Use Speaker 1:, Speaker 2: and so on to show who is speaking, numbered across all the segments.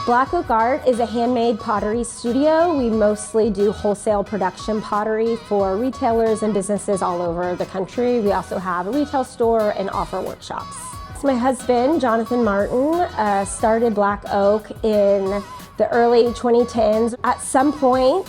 Speaker 1: Black Oak Art is a handmade pottery studio. We mostly do wholesale production pottery for retailers and businesses all over the country. We also have a retail store and offer workshops. So my husband, Jonathan Martin, started Black Oak in the early 2010s. At some point,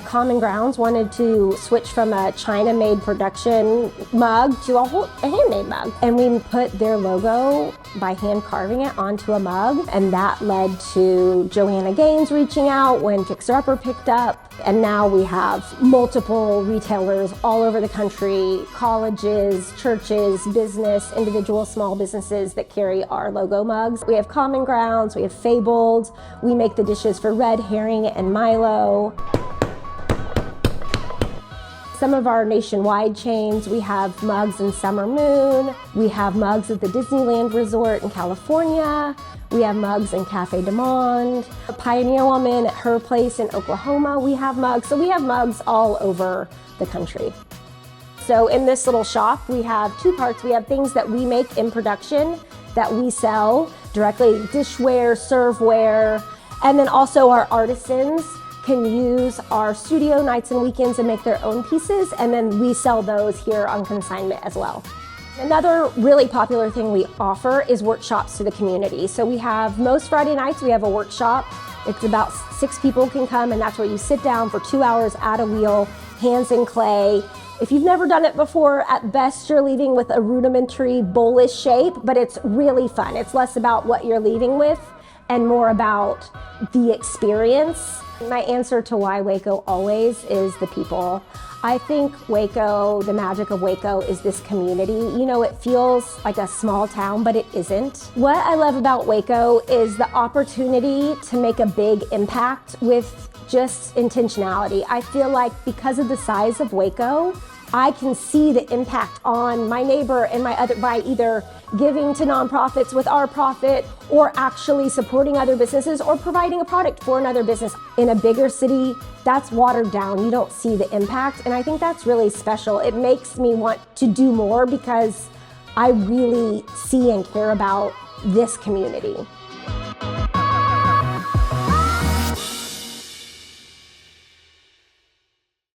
Speaker 1: Common Grounds wanted to switch from a China-made production mug to a handmade mug. And we put their logo by hand carving it onto a mug. And that led to Joanna Gaines reaching out when Fixer Upper picked up. And now we have multiple retailers all over the country, colleges, churches, business, individual small businesses that carry our logo mugs. We have Common Grounds, we have Fabled, we make the dishes for Red Herring and Milo. Some of our nationwide chains, we have mugs in Summer Moon, we have mugs at the Disneyland Resort in California, we have mugs in Cafe du Monde, a Pioneer Woman at her place in Oklahoma, we have mugs. So we have mugs all over the country. So in this little shop, we have two parts. We have things that we make in production that we sell directly, dishware, serveware, and then also our artisans can use our studio nights and weekends and make their own pieces, and then we sell those here on consignment as well. Another really popular thing we offer is workshops to the community. So we have, most Friday nights, we have a workshop. It's about 6 people can come, and that's where you sit down for 2 hours at a wheel, hands in clay. If you've never done it before, at best you're leaving with a rudimentary bowl-ish shape, but it's really fun. It's less about what you're leaving with and more about the experience. My answer to why Waco always is the people. I think Waco, the magic of Waco is this community. You know, it feels like a small town, but it isn't. What I love about Waco is the opportunity to make a big impact with just intentionality. I feel like because of the size of Waco, I can see the impact on my neighbor and my other by either giving to nonprofits with our profit or actually supporting other businesses or providing a product for another business. In a bigger city, that's watered down. You don't see the impact, and I think that's really special. It makes me want to do more because I really see and care about this community.